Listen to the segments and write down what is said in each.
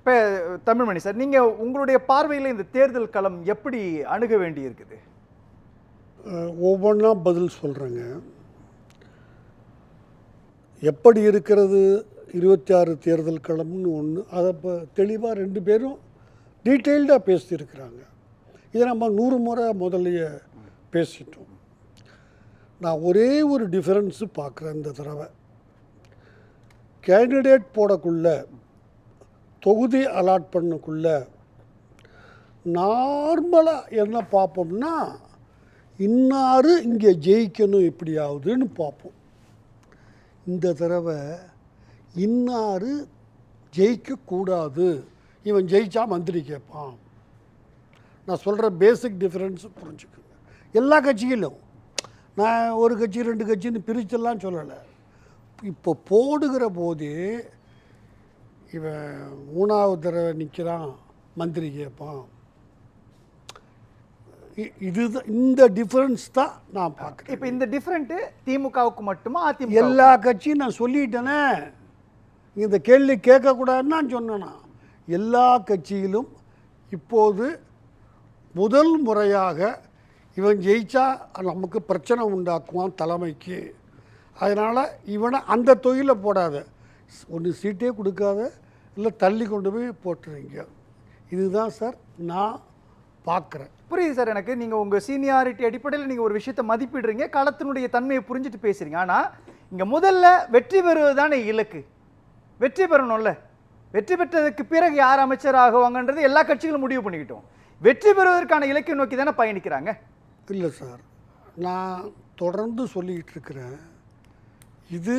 இப்போ தமிழ்மணி சார், நீங்கள் உங்களுடைய பார்வையில் இந்த தேர்தல் களம் எப்படி அணுக வேண்டி இருக்குது? ஒவ்வொன்றா பதில் சொல்கிறேங்க. எப்படி இருக்கிறது 26 தேர்தல் களம்னு ஒன்று, அதை இப்போ தெளிவாக 2 பேரும் டீட்டெயில்டாக பேசியிருக்கிறாங்க. இதை நம்ம 100 முறை முதல்லையே பேசிட்டோம். நான் ஒரே ஒரு டிஃபரன்ஸு பார்க்குறேன். இந்த தடவை கேண்டிடேட் போடக்குள்ள, தொகுதி அலாட் பண்ணக்குள்ள நார்மலாக என்ன பார்ப்போம்னா, இன்னாரு இங்கே ஜெயிக்கணும் எப்படியாவதுன்னு பார்ப்போம். இந்த தடவை இன்னாரு ஜெயிக்கக்கூடாது, இவன் ஜெயிச்சா மந்திரி கேட்பான். நான் சொல்கிற பேசிக் டிஃப்ரென்ஸு புரிஞ்சுக்கோங்க. எல்லா கட்சியிலும் நான் ஒரு கட்சி 2 கட்சின்னு பிரிச்செல்லாம் சொல்லலை. இப்போ போடுகிற போதே இவன் 3வது தடவை நிற்கிறான், மந்திரி கேட்பான். இதுதான், இந்த டிஃப்ரென்ஸ் தான் நான் பார்க்குறேன். இப்போ இந்த டிஃப்ரெண்ட்டு திமுகவுக்கு மட்டுமா, அதிமுக? எல்லா கட்சியும் நான் சொல்லிட்டேனே, இந்த கேள்வி கேட்கக்கூடாதுன்னு நான் சொன்னேன்னா. எல்லா கட்சியிலும் இப்போது முதல் முறையாக இவன் ஜெயிச்சா நமக்கு பிரச்சனை உண்டாக்குவான் தலைமைக்கு, அதனால் இவனை அந்த தொழிலை போடாத, ஒன்று சீட்டே கொடுக்காத, இல்லை தள்ளி கொண்டு போய் போட்டுறீங்க. இதுதான் சார் நான் பார்க்குறேன். புரியுது சார் எனக்கு. நீங்கள் உங்கள் சீனியாரிட்டி அடிப்படையில் நீங்கள் ஒரு விஷயத்தை மதிப்பிடுறீங்க, களத்தினுடைய தன்மையை புரிஞ்சுட்டு பேசுகிறீங்க. ஆனால் இங்கே முதல்ல வெற்றி பெறுவது தானே இலக்கு. வெற்றி பெறணும்ல. வெற்றி பெற்றதுக்கு பிறகு யார் அமைச்சர் ஆகுவாங்கன்றது எல்லா கட்சிகளும் முடிவு பண்ணிக்கிட்டோம். வெற்றி பெறுவதற்கான இலக்கை நோக்கி தானே பயணிக்கிறாங்க. இல்லை சார், நான் தொடர்ந்து சொல்லிக்கிட்டு இருக்கிறேன். இது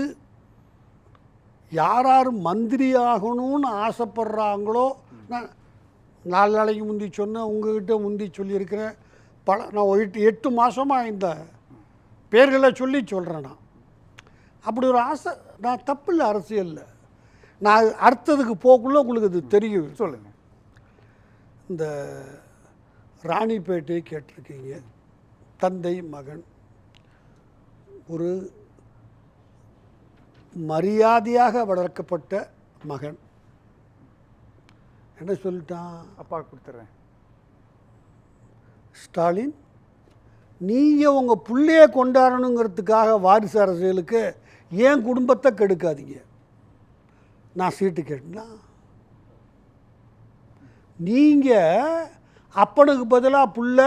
யார் யார் மந்திரி ஆகணும்னு ஆசைப்படுறாங்களோ, நான் 4 நாளைக்கு முந்தி சொன்னேன், உங்ககிட்ட முந்தி சொல்லியிருக்கிறேன். நான் 8 மாதமாக இந்த பேர்களை சொல்கிறேன். நான் அப்படி ஒரு ஆசை, நான் தப்பு இல்லை அரசியலில். நான் அடுத்ததுக்கு போக்குள்ள உங்களுக்கு இது தெரியும். சொல்லுங்கள். இந்த ராணிப்பேட்டை கேட்டிருக்கீங்க. தந்தை மகன், ஒரு மரியாதையாக வளர்க்கப்பட்ட மகன் என்ன சொல்லிட்டான்? அப்பா கொடுத்துட்றேன். ஸ்டாலின், நீங்கள் உங்கள் பிள்ளையை கொண்டாடணுங்கிறதுக்காக வாரிசு அரசியலுக்கு ஏன் குடும்பத்தை கெடுக்காதீங்க. நான் சீட்டு கேட்டேன்னா, நீங்கள் அப்பனுக்கு பதிலாக புள்ள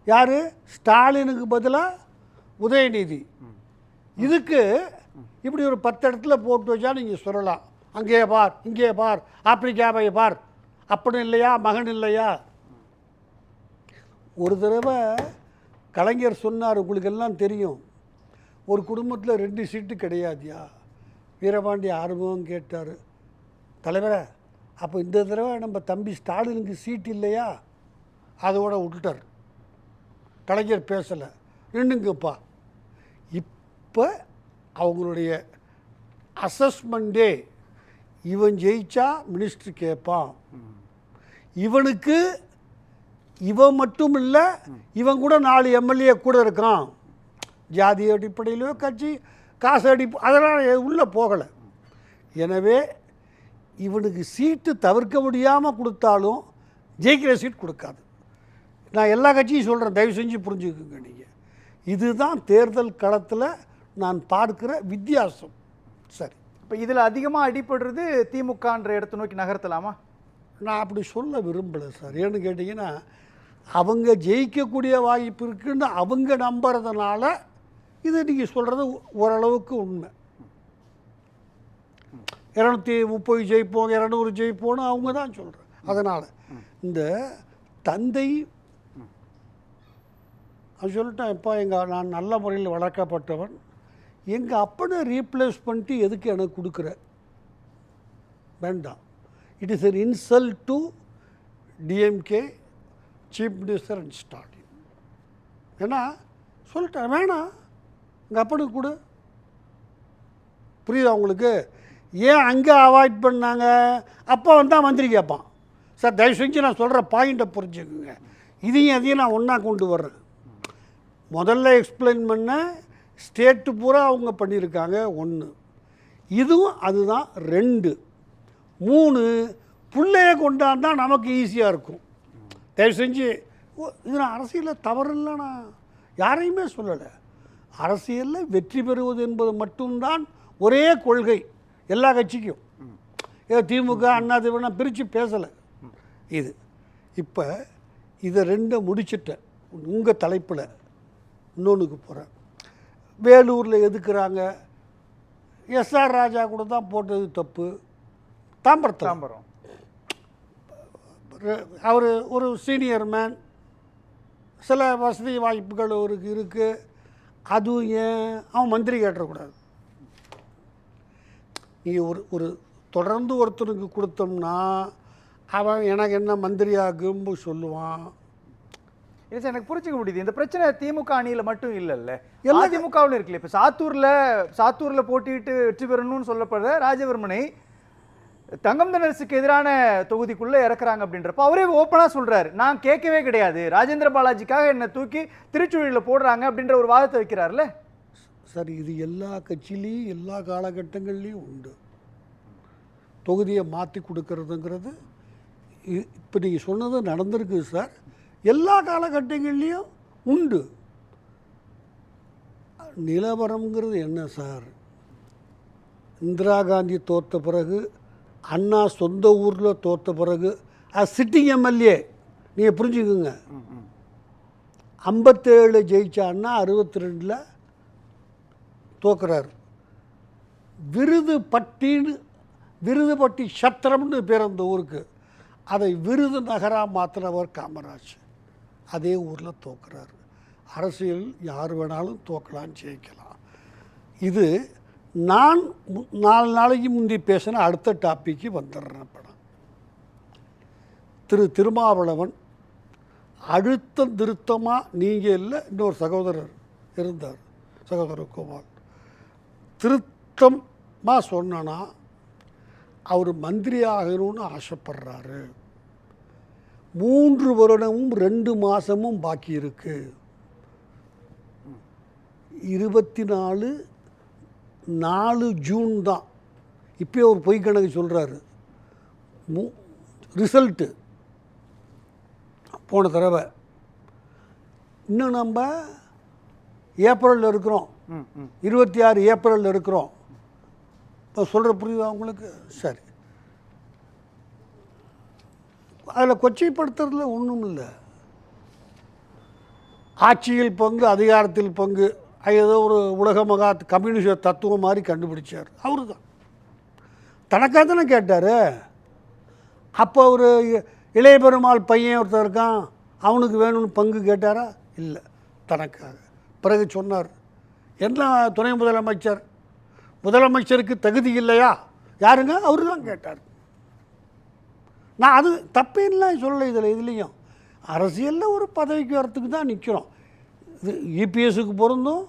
யார்? ஸ்டாலினுக்கு பதிலாக உதயநிதி. இதுக்கு இப்படி ஒரு 10 இடத்துல போட்டு வச்சா நீங்கள் சொல்லலாம், அங்கே பார், இங்கே பார், ஆப்பிரிக்காவை பார், அப்பனும் இல்லையா, மகன் இல்லையா. ஒரு தடவை கலைஞர் சொன்னார், உங்களுக்கு எல்லாம் தெரியும், ஒரு குடும்பத்தில் 2 சீட்டு கிடையாதுயா. வீரபாண்டி ஆறுமுகம் கேட்டார், தலைவரை அப்போ இந்த தடவை நம்ம தம்பி ஸ்டாலினுக்கு சீட்டு இல்லையா? அதோட விட்டுட்டார். கலைஞர் பேசலை, நின்றுங்கப்பா. இப்போ அவங்களுடைய அசஸ்மெண்ட்டே, இவன் ஜெயிச்சா மினிஸ்டர் கேட்பான், இவனுக்கு இவன் மட்டும் இல்லை, இவன் கூட 4 எம்எல்ஏ கூட இருக்கான், ஜாதி அடிப்படையிலோ கட்சி காசு அதெல்லாம் உள்ளே போகலை. எனவே இவனுக்கு சீட்டு தவிர்க்க முடியாமல் கொடுத்தாலும் ஜெயிக்கிற சீட் கொடுக்காது. நான் எல்லா கட்சியும் சொல்கிறேன், தயவு செஞ்சு புரிஞ்சுக்குங்க. நீங்கள் இதுதான் தேர்தல் களத்தில் நான் பார்க்குற வித்தியாசம். சரி, இப்போ இதில் அதிகமாக அடிபடுறது திமுகன்ற இடத்தை நோக்கி நகர்த்தலாமா? நான் அப்படி சொல்ல விரும்பலை சார். ஏன்னு கேட்டிங்கன்னா, அவங்க ஜெயிக்கக்கூடிய வாய்ப்பு இருக்குன்னு அவங்க நம்புறதுனால இது நீங்கள் சொல்கிறது ஓரளவுக்கு உண்மை. 230 ஜெயிப்போம், 200 ஜெயிப்போன்னு அவங்க தான் சொல்கிறேன். அதனால் இந்த தந்தை அது சொல்லிட்டேன், இப்போ நான் நல்ல முறையில் வளர்க்கப்பட்டவன், எங்கள் அப்பனை ரீப்ளேஸ் பண்ணிட்டு எதுக்கு எனக்கு கொடுக்குற? வேண்டாம். It is an insult to DMK chief minister and Stalin. ஏன்னா சொல்லிட்டேன், வேணாம், எங்கள் அப்பனுக்கு கொடு. புரியுதா உங்களுக்கு? ஏன் அங்கே அவாய்ட் பண்ணாங்க? அப்போ வந்தால் மந்திரி கேட்பான். சார் தயவு செஞ்சு நான் சொல்கிற பாயிண்ட்டை புரிஞ்சுக்குங்க. இதையும் அதையும் நான் ஒன்றா கொண்டு வர்றேன். முதல்ல எக்ஸ்பிளைன் பண்ண ஸ்டேட்டு பூரா அவங்க பண்ணியிருக்காங்க. 1 இதுவும் அதுதான். 2 3 பிள்ளையை கொண்டாந்தா நமக்கு ஈஸியாக இருக்கும். தயவு செஞ்சு இது அரசியலில் தவறு இல்லைண்ணா, யாரையுமே சொல்லலை. அரசியலில் வெற்றி பெறுவது என்பது மட்டும்தான் ஒரே கொள்கை எல்லா கட்சிக்கும். ஏதோ திமுக அண்ணா திமுக பிரித்து பேசலை. இது இப்போ இதை ரெண்டை முடிச்சிட்டேன். உங்கள் தலைப்பில் இன்னொன்றுக்கு போகிறேன். வேலூரில் எதுக்குறாங்க? எஸ்ஆர் ராஜா கூட தான் போட்டது தப்பு. தாம்பரம் அவர் ஒரு சீனியர் மேன், சில வசதி வாய்ப்புகள் அவருக்கு இருக்குது. அதுவும் ஏன் அவன் மந்திரி கேட்டக்கூடாது? நீங்கள் ஒரு தொடர்ந்து ஒருத்தருக்கு கொடுத்தோம்னா அவன் எனக்கு என்ன மந்திரியாகும்பு சொல்லுவான். இல்லை சார், எனக்கு புரிஞ்சுக்க முடியுது. இந்த பிரச்சனை திமுக அணியில் மட்டும் இல்லைல்ல, அதிமுகவில் இருக்குல்ல. இப்போ சாத்தூரில் போட்டிட்டு வெற்றி பெறணும்னு சொல்லப்படுற ராஜவர்மனை தங்கம் தென்னரசுக்கு எதிரான தொகுதிக்குள்ளே இறக்குறாங்க அப்படின்றப்ப அவரே ஓப்பனாக சொல்கிறாரு, நான் கேட்கவே கிடையாது, ராஜேந்திர பாலாஜிக்காக என்னை தூக்கி திருச்சுழியில் போடுறாங்க அப்படின்ற ஒரு வாதத்தை வைக்கிறார்ல. சரி, இது எல்லா கட்சியிலையும் எல்லா காலகட்டங்கள்லேயும் உண்டு. தொகுதியை மாற்றி கொடுக்கறதுங்கிறது இப்போ நீங்கள் சொன்னது நடந்திருக்கு சார், எல்லா காலகட்டங்கள்லேயும் உண்டு. நிலவரம்ங்கிறது என்ன சார்? இந்திரா காந்தி தோற்ற பிறகு, அண்ணா சொந்த ஊரில் தோற்ற பிறகு, சிட்டிங் எம்எல்ஏ நீங்கள் புரிஞ்சுக்குங்க, 57 ஜெயிச்ச அண்ணா 62 தோக்குறாரு. விருதுப்பட்டி சத்திரம்னு பேர் அந்த ஊருக்கு, அதை விருது நகராக மாற்றினவர் காமராஜ். அதே ஊரில் தோக்குறாரு. அரசியல் யார் வேணாலும் தோக்கலான்னு ஜெயிக்கலாம். இது நான் 4 நாளைக்கு முந்தி பேசின அடுத்த டாப்பிக்கு வந்துடுறேன். படம் திருமாவளவன் அழுத்தம் திருத்தமாக நீங்கள் இல்லை, இன்னொரு சகோதரர் இருந்தார், சகோதரர் கோபால், திருத்தமாக சொன்னா அவர் மந்திரி ஆகணும்னு ஆசைப்படுறாரு. 3 வருடமும் 2 மாதமும் பாக்கி இருக்கு. 24 ஜூன் தான். இப்போ ஒரு பொய் கணக்கு சொல்கிறாரு. ரிசல்ட்டு போன தடவை. இன்னும் நம்ம ஏப்ரலில் இருக்கிறோம், 26 ஏப்ரலில் இருக்கிறோம். இப்போ சொல்கிற புரியுதா உங்களுக்கு? சரி, அதில் கொச்சைப்படுத்துறதுல ஒன்றும் இல்லை. ஆட்சியில் பங்கு, அதிகாரத்தில் பங்கு, ஏதோ ஒரு உலக மகா கம்யூனிஸ்ட் தத்துவம் மாதிரி கண்டுபிடிச்சார். அவரு தான் தனக்காக தானே கேட்டார். அப்போ ஒரு இளைய பெருமாள் பையன் ஒருத்தர் இருக்கான், அவனுக்கு வேணும்னு பங்கு கேட்டாரா? இல்லை, தனக்காக. பிறகு சொன்னார், என்ன துணை முதலமைச்சருக்கு தகுதி இல்லையா? யாருங்க? அவரு தான் கேட்டார். நான் அது தப்பேன்லாம் சொல்லலை. இதுலேயும் அரசியலில் ஒரு பதவிக்கு வரத்துக்கு தான் நிற்கிறோம். இது இபிஎஸ்க்கு பொருந்தும்,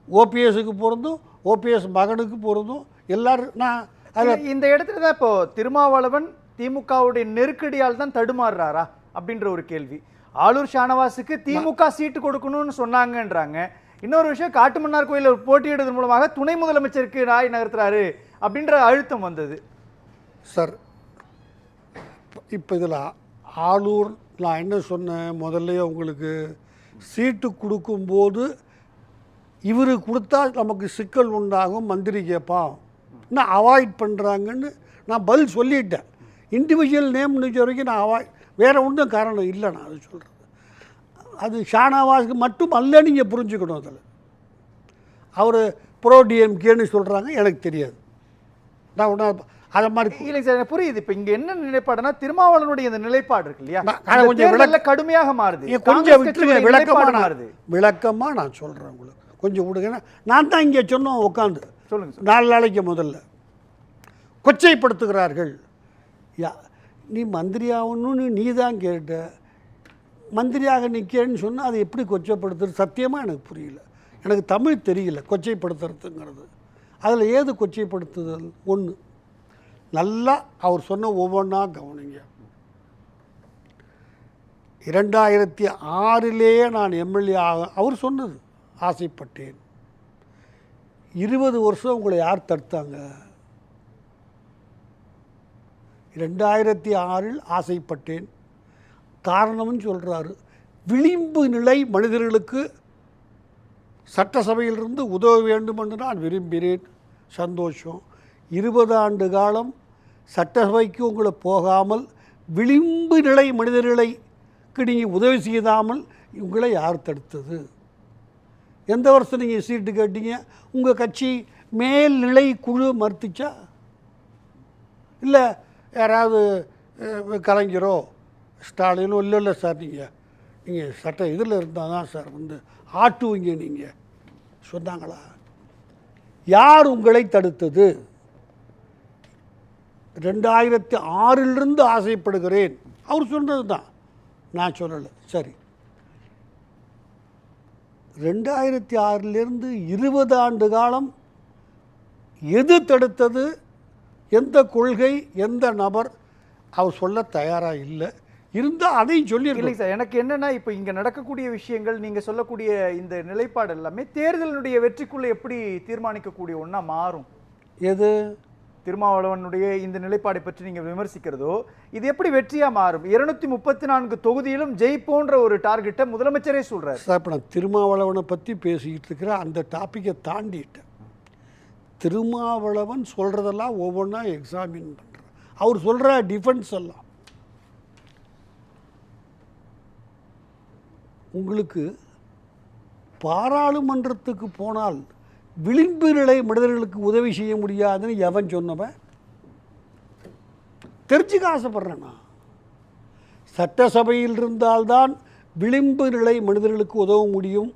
ஓபிஎஸ்க்கு பொருந்தும், ஓபிஎஸ் மகனுக்கு பொருந்தும், எல்லாரும். நான் இந்த இடத்துல தான் இப்போ திருமாவளவன் திமுகவுடைய நெருக்கடியால் தான் தடுமாறுறாரா அப்படின்ற ஒரு கேள்வி. ஆளூர் ஷானவாஸுக்கு திமுக சீட்டு கொடுக்கணும்னு சொன்னாங்கன்றாங்க. இன்னொரு விஷயம், காட்டுமன்னார் கோயிலில் போட்டியிடுவதன் மூலமாக துணை முதலமைச்சருக்கு நாய் நகர்த்துறாரு அப்படின்ற அழுத்தம் வந்தது. சார், இப்போ இதில் ஆளூர் நான் என்ன சொன்னேன் முதல்ல, உங்களுக்கு சீட்டு கொடுக்கும்போது இவர் கொடுத்தா நமக்கு சிக்கல் உண்டாகும், மந்திரி கேட்பான், நான் அவாய்ட் பண்ணுறாங்கன்னு நான் பதில் சொல்லிட்டேன். இண்டிவிஜுவல் நேம் நிச்சய வரைக்கும் நான் வேறு ஒன்றும் காரணம் இல்லை. நான் அது சொல்கிறேன், அது ஷானவாஸுக்கு மட்டும் அல்ல, நீங்கள் புரிஞ்சுக்கணும். அதில் அவர் ப்ரோ டிஎம்கேன்னு சொல்கிறாங்க, எனக்கு தெரியாது. நான் ஒன்றா அதை மாதிரி இல்லைங்க சார், எனக்கு புரியுது. இப்போ இங்கே என்ன நிலைப்பாடுனா, திருமாவளவனுடைய இந்த நிலைப்பாடு இருக்கு இல்லையா, கொஞ்சம் கடுமையாக மாறுது. கொஞ்சம் விட்டுருங்க, விளக்கமாக நான் சொல்கிறேன் உங்களுக்கு, கொஞ்சம் விடுங்க. நான் தான் இங்கே சொன்னோம் உட்காந்து சொல்லுங்கள் சார். 4 நாளைக்கு முதல்ல கொச்சைப்படுத்துகிறார்கள். நீ மந்திரி ஆகணும்னு நீ தான் கேட்ட, மந்திரியாக நிற்கேன்னு சொன்னால் அதை எப்படி கொச்சைப்படுத்துறது? சத்தியமாக எனக்கு புரியல. எனக்கு தமிழ் தெரியல கொச்சைப்படுத்துறதுங்கிறது. அதில் ஏது கொச்சைப்படுத்துதல்? ஒன்று, நல்லா அவர் சொன்ன ஒவ்வொன்றா கவனிங்க. 2006 நான் எம்எல்ஏ ஆக அவர் சொன்னது ஆசைப்பட்டேன். 20 வருஷம் உங்களை யார் தடுத்தாங்க? 2006 ஆசைப்பட்டேன். காரணம்னு சொல்கிறாரு. விளிம்பு நிலை மனிதர்களுக்கு சட்டசபையிலிருந்து உதவ வேண்டும் என்று நான் விரும்பினேன். சந்தோஷம். 20 ஆண்டு காலம் சட்டசபைக்கு உங்களை போகாமல் விளிம்பு நிலை மனிதர்களுக்கு நீங்கள் உதவி செய்யாமல் உங்களை யார் தடுத்தது? எந்த வருஷம் நீங்கள் சீட்டு கேட்டீங்க? உங்கள் கட்சி மேல்நிலை குழு மறுத்துச்சா? இல்லை யாராவது கலைஞரோ ஸ்டாலினோ இல்லை சார் நீங்கள் சட்ட இதில் இருந்தால் தான் சார் ஆட்டுவீங்க நீங்கள் சொன்னாங்களா? யார் உங்களை தடுத்தது? 2006 ஆசைப்படுகிறேன் அவர் சொன்னது தான், நான் சொல்லலை. சரி, 2006 20 ஆண்டு காலம் எது தடுத்தது? எந்த கொள்கை, எந்த நபர்? அவர் சொல்ல தயாராக இல்லை. இருந்தால் அதையும் இல்லை சார். எனக்கு என்னன்னா, இப்போ இங்கே நடக்கக்கூடிய விஷயங்கள், நீங்கள் சொல்லக்கூடிய இந்த நிலைப்பாடு எல்லாமே தேர்தலினுடைய வெற்றிக்குள்ளே எப்படி தீர்மானிக்கக்கூடிய ஒன்றா மாறும்? எது திருமாவளவனுடைய இந்த நிலைப்பாடை பற்றி நீங்கள் விமர்சிக்கிறதோ, இது எப்படி வெற்றியாக மாறும்? 234 தொகுதியிலும் ஜெயிப்போன்ற ஒரு டார்கெட்டை முதலமைச்சரே சொல்கிறார் சார். இப்போ நான் திருமாவளவனை பற்றி பேசிக்கிட்டு இருக்கிறேன். அந்த டாப்பிக்கை தாண்டிட்டேன். திருமாவளவன் சொல்கிறதெல்லாம் ஒவ்வொன்றா எக்ஸாமின் பண்ணுறேன். அவர் சொல்கிற டிஃபென்ஸ் எல்லாம் உங்களுக்கு பாராளுமன்றத்துக்கு போனால் விளிம்பு நிலை மனிதர்களுக்கு உதவி செய்ய முடியாதுன்னு எவன் சொன்னவன்? தெரிஞ்சுக்க ஆசைப்படுறேன் நான். சட்டசபையில் இருந்தால்தான் விளிம்பு நிலை மனிதர்களுக்கு உதவ முடியும்.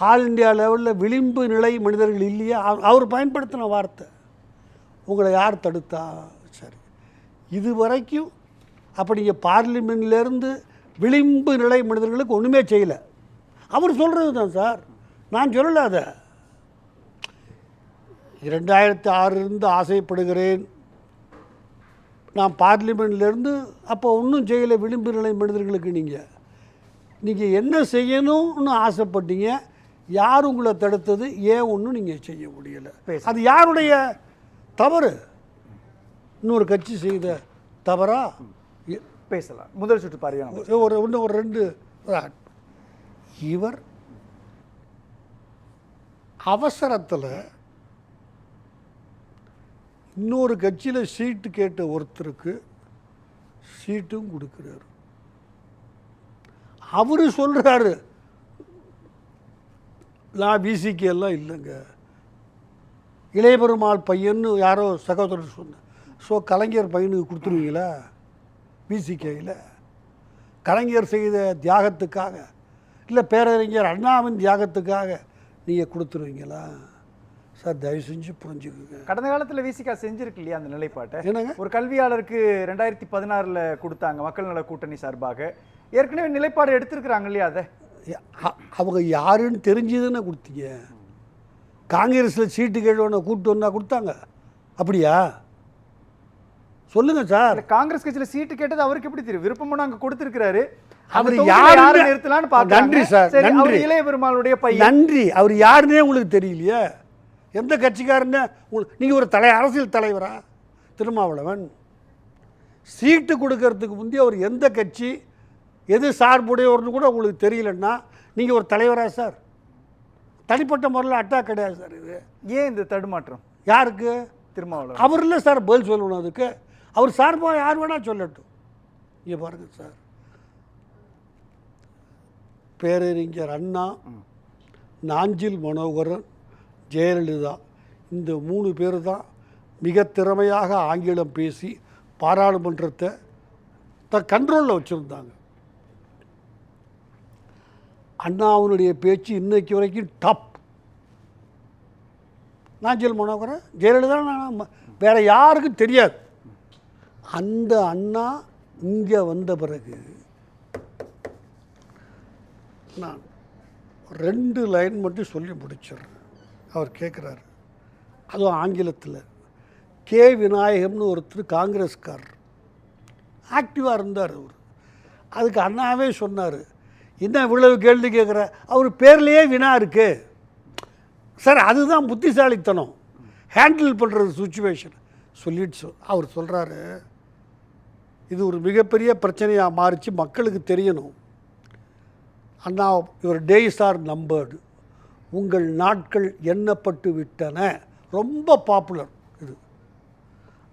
ஆல் இண்டியா லெவலில் விளிம்பு நிலை மனிதர்கள் இல்லையா? அவர் பயன்படுத்தின வார்த்தை. உங்களை யார் தடுத்தா? சரி, இது வரைக்கும் அப்போ நீங்கள் பார்லிமெண்ட்லேருந்து விளிம்பு நிலை மனிதர்களுக்கு ஒன்றுமே செய்யலை. அவர் சொல்கிறது தான் சார், நான் சொல்லலை. அதை 2006 ஆசைப்படுகிறேன், நான் பார்லிமெண்ட்லேருந்து அப்போ ஒன்றும் செய்யலை விளிம்பு நிலை மனிதர்களுக்கு. நீங்கள் என்ன செய்யணும்னு ஆசைப்பட்டீங்க, யார் உங்களை தடுத்தது? ஏன் ஒன்றும் நீங்கள் செய்ய முடியலை? அது யாருடைய தவறு? இன்னொரு கட்சி செய்த தவறா? பேசலாம். முதல் சுற்று பார்வையான ஒரு 2 இவர் அவசரத்தில் இன்னொரு கட்சியில் சீட்டு கேட்ட ஒருத்தருக்கு சீட்டும் கொடுக்குறாரு. அவர் சொல்கிறாரு, நான் பிசிகே எல்லாம் இல்லைங்க, இளையபெருமாள் பையன்னு யாரோ சகோதரர் சொன்ன. ஸோ கலைஞர் பையனுக்கு கொடுத்துருவீங்களா? பிசிகேயில் கலைஞர் செய்த தியாகத்துக்காக, இல்லை பேரறிஞர் அண்ணாவின் தியாகத்துக்காக நீங்கள் கொடுத்துருவீங்களா? சார் தயவு செஞ்சு புரிஞ்சுக்குங்க. கடந்த காலத்தில் விசிகா செஞ்சிருக்கு இல்லையா அந்த நிலைப்பாட்டை? என்னங்க? ஒரு கல்வியாளருக்கு 2016 கொடுத்தாங்க மக்கள் நல கூட்டணி சார்பாக. ஏற்கனவே நிலைப்பாடு எடுத்திருக்கிறாங்க இல்லையா? அதை அவங்க யாருன்னு தெரிஞ்சதுன்னு கொடுத்தீங்க. காங்கிரஸில் சீட்டு கேட்டவன கூப்பிட்டு வந்தா கொடுத்தாங்க, அப்படியா? சொல்லுங்க சார். காங்கிரஸ் கட்சியில் சீட்டு கேட்டது அவருக்கு எப்படி தெரியும்? விருப்பமும் அங்கே கொடுத்திருக்கிறாரு. அவர் யாரு நிறுத்தலான்னு நன்றி சார், நன்றி. இளைய பெருமாளுடைய பையன். நன்றி. அவர் யாருன்னே உங்களுக்கு தெரியலையே? எந்த கட்சிக்காரன்னு நீங்கள் ஒரு அரசியல் தலைவரா? திருமாவளவன் சீட்டு கொடுக்கறதுக்கு முந்தைய அவர் எந்த கட்சி, எது சார்புடையவர்னு கூட உங்களுக்கு தெரியலன்னா நீங்கள் ஒரு தலைவரா சார்? தனிப்பட்ட முறையில் அட்டாக் கிடையாது சார். இது ஏன் இந்த தடுமாற்றம்? யாருக்கு? திருமாவளவன். அவர் இல்லை சார் பதில் சொல்லணும் அதுக்கு. அவர் சார்பாக யார் வேணால் சொல்லட்டும். இங்கே பாருங்கள் சார், பேரறிஞர் அண்ணா, நாஞ்சில் மனோகரன், ஜெயலலிதா, இந்த 3 பேர் தான் மிக திறமையாக ஆங்கிலம் பேசி பாராளுமன்றத்தை கண்ட்ரோலில் வச்சுருந்தாங்க. அண்ணாவுடைய பேச்சு இன்னைக்கு வரைக்கும் டாப். நாஞ்சில் மனோகரன், ஜெயலலிதா, வேறு யாருக்கும் தெரியாது. அந்த அண்ணா இங்கே வந்த பிறகு நான் 2 லைன் மட்டும் சொல்லி முடிச்சிடுறேன். அவர் கேட்குறாரு, அதுவும் ஆங்கிலத்தில். கே விநாயகம்னு ஒருத்தர் காங்கிரஸ்காரர், ஆக்டிவாக இருந்தார் அவர். அதுக்கு அண்ணாவே சொன்னார், என்ன இவ்வளவு கேள்வி கேட்குற, அவர் பேர்லேயே வினா இருக்குது சார். அதுதான் புத்திசாலித்தனம், ஹேண்டில் பண்ணுறது சுச்சுவேஷன். சொல்லிட்டு அவர் சொல்கிறாரு, இது ஒரு மிகப்பெரிய பிரச்சனையாக மாறிச்சு, மக்களுக்கு தெரியணும். அண்ணா, யுவர் டேஸ் ஆர் நம்பர்டு, உங்கள் நாட்கள் எண்ணப்பட்டு விட்டன. ரொம்ப பாப்புலர் இது.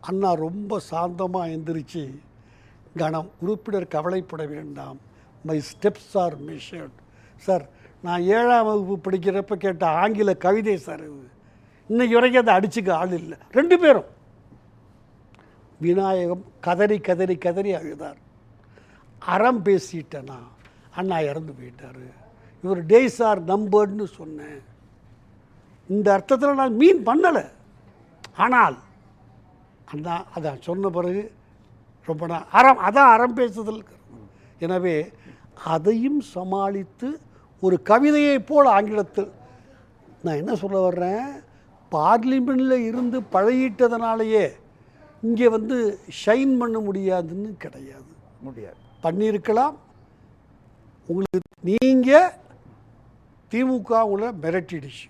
அண்ணா ரொம்ப சாந்தமாக எந்திரிச்சு, கணம் உறுப்பினர் கவலைப்பட வேண்டாம், my steps R measured. Sir, நான் 7ஆம் வகுப்பு படிக்கிறப்ப கேட்ட ஆங்கில கவிதை சார் இது. இன்னைக்கு வரைக்கும் அதை அடிச்சுக்க ஆள் இல்லை. 2 பேரும். விநாயகம் கதறி கதறி கதறி அழுதார். அறம் பேசிட்டேனா, அண்ணா இறந்து போயிட்டார். இவர் டேஸ் ஆர் நம்பர்டுன்னு சொன்னேன். இந்த அர்த்தத்தில் நான் மீன் பண்ணலை. ஆனால் அண்ணா அதை சொன்ன பிறகு ரொம்ப அதான் அறம் பேசுதல். எனவே அதையும் சமாளித்து ஒரு கவிதையை போல் ஆங்கிலத்தில், நான் என்ன சொல்ல வர்றேன், பார்லிமெண்ட்டில் இருந்து பழகிட்டதுனாலேயே இங்கே ஷைன் பண்ண முடியாதுன்னு கிடையாது. முடியாது, பண்ணியிருக்கலாம். உங்களுக்கு நீங்கள் திமுக உங்களை மிரட்டிடுச்சு,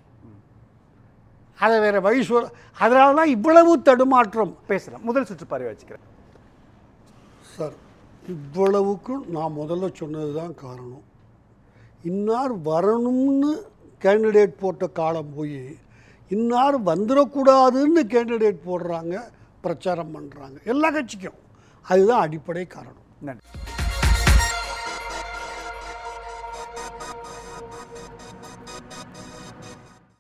அதை வேறு வழி அதனால தான் இவ்வளவு தடுமாற்றம். பேசலாம். முதல் சுற்று பார்வை வச்சுக்கிறேன் சார். இவ்வளவுக்கும் நான் முதல்ல சொன்னது தான் காரணம். இன்னார் வரணும்னு கேண்டிடேட் போட்ட காலம் போய் இன்னார் வந்துடக்கூடாதுன்னு கேண்டிடேட் போடுறாங்க, பிரச்சாரம் பண்ணுறாங்க எல்லா கட்சிக்கும். அதுதான் அடிப்படை காரணம். நன்றி.